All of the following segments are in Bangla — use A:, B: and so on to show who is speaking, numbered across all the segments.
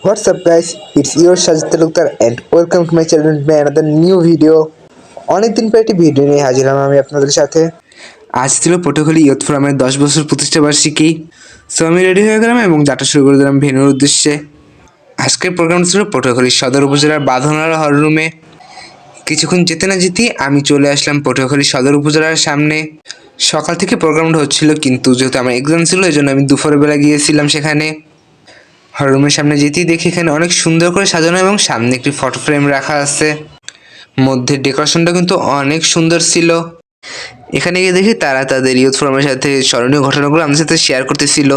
A: What's up guys, it's your Sajid Talukdar and welcome to my channel with my another new video. অনেকদিন পর একটি ভিডিও নিয়ে হাজির হলাম আমি আপনাদের সাথে।
B: আজ ছিল পটুয়াখালী ইয়ুথ ফোরামের 10 বছর প্রতিষ্ঠা বার্ষিকী। সো আমি রেডি হয়ে গেলাম এবং যাত্রা শুরু করে দিলাম ভেন্যুর উদ্দেশ্যে। আজকের প্রোগ্রাম ছিল পটুয়াখালী সদর উপজেলার বাঁধনালা হল রুমে। কিছুক্ষণ যেতে না যেতেই আমি চলে আসলাম পটুয়াখালী সদর উপজেলার সামনে। সকাল থেকে প্রোগ্রামটা হচ্ছিল, কিন্তু যেহেতু আমার এক্সাম ছিল এই জন্য আমি দুপুরের বেলা গিয়েছিলাম সেখানে। হল রুমের সামনে যেতেই দেখি এখানে অনেক সুন্দর করে সাজানো এবং সামনে একটি ফটো ফ্রেম রাখা আছে। মধ্যে ডেকোরেশনটা কিন্তু অনেক সুন্দর ছিল। এখানে গিয়ে দেখি তারা তাদের ইয়ুথ ফোরামের সাথে স্মরণীয় ঘটনাগুলো আমাদের সাথে শেয়ার করতেছিল।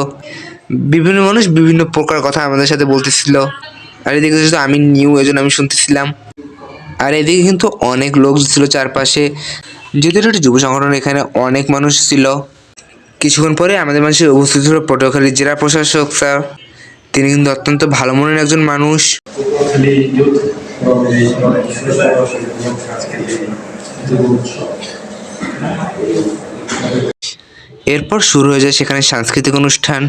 B: বিভিন্ন মানুষ বিভিন্ন প্রকার কথা আমাদের সাথে বলতেছিল। আর এদিকে যেহেতু আমি নিউ, এই জন্য আমি শুনতেছিলাম। আর এদিকে কিন্তু অনেক লোক ছিল চারপাশে, যেহেতু এটা একটি যুব সংগঠন, এখানে অনেক মানুষ ছিল। কিছুক্ষণ পরে আমাদের মাঝে উপস্থিত হলো পটুয়াখালী জেলা প্রশাসক স্যার। তিনি কিন্তু অত্যন্ত ভালো মনের একজন মানুষ। এরপর শুরু হয়ে যায় সেখানে সাংস্কৃতিক অনুষ্ঠান।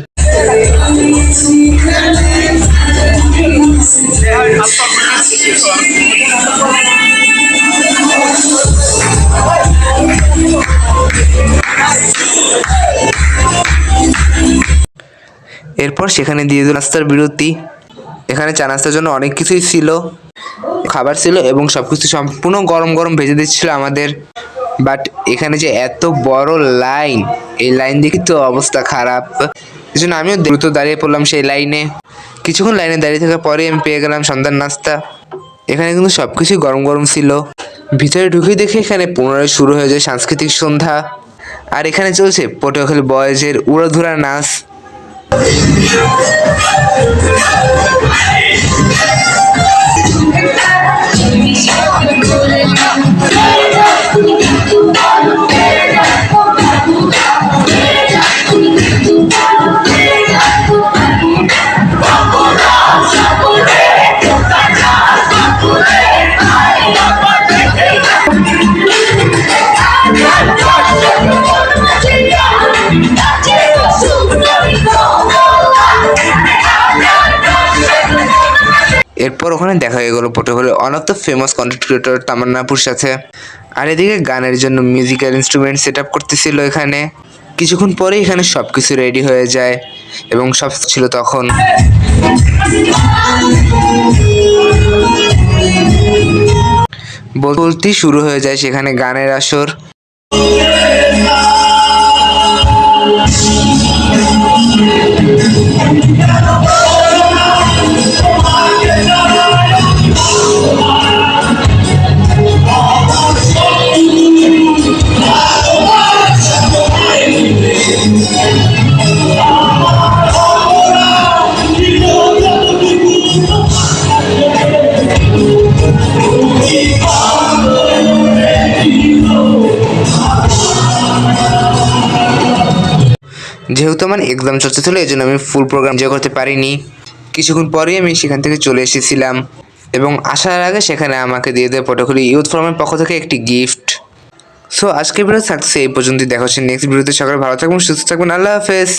B: এরপর সেখানে দিয়ে দিল নাস্তার বিরতি। এখানে চা নাস্তার জন্য অনেক কিছুই ছিল, খাবার ছিল এবং সবকিছু সম্পূর্ণ গরম গরম ভেজে দিচ্ছিল আমাদের। বাট এখানে যে এত বড় লাইন, এই লাইন দেখি তো অবস্থা খারাপ। এই জন্য আমিও দ্রুত দাঁড়িয়ে পড়লাম সেই লাইনে। কিছুক্ষণ লাইনে দাঁড়িয়ে থাকার পরে আমি পেয়ে গেলাম সন্ধ্যার নাস্তা। এখানে কিন্তু সবকিছুই গরম গরম ছিল। ভিতরে ঢুকে দেখে এখানে পুনরায় শুরু হয়ে যায় সাংস্কৃতিক সন্ধ্যা। আর এখানে চলছে পটুয়াখালী বয়েজের উড়াধুরা নাচ। এরপর ওখানে দেখা হয়ে গেল পটুয়াখালীর অনেক তো ফেমাস কন্টেন্ট ক্রিয়েটর তামান্নাপুর সাথে। আর এদিকে গানের জন্য মিউজিক্যাল ইনস্ট্রুমেন্ট সেট আপ করতেছিল এখানে। কিছুক্ষণ পরে এখানে সবকিছু রেডি হয়ে যায় এবং সব ছিল তখন। বলতেই শুরু হয়ে যায় সেখানে গানের আসর। যেহেতু আমার এক্সাম চলতে ছিল এই জন্য আমি ফুল প্রোগ্রাম এনজয় করতে পারিনি। কিছুক্ষণ পরেই আমি সেখান থেকে চলে এসেছিলাম এবং আসার আগে সেখানে আমাকে দিয়ে দেয় পটুয়াখালী ইয়ুথ ফোরামের পক্ষ থেকে একটি গিফট। সো আজকের ভিডিও থাকছে এই পর্যন্তই। দেখা হচ্ছে নেক্সট ভিডিওতে। সকালে ভালো থাকবেন, সুস্থ থাকবেন। আল্লাহ হাফেজ।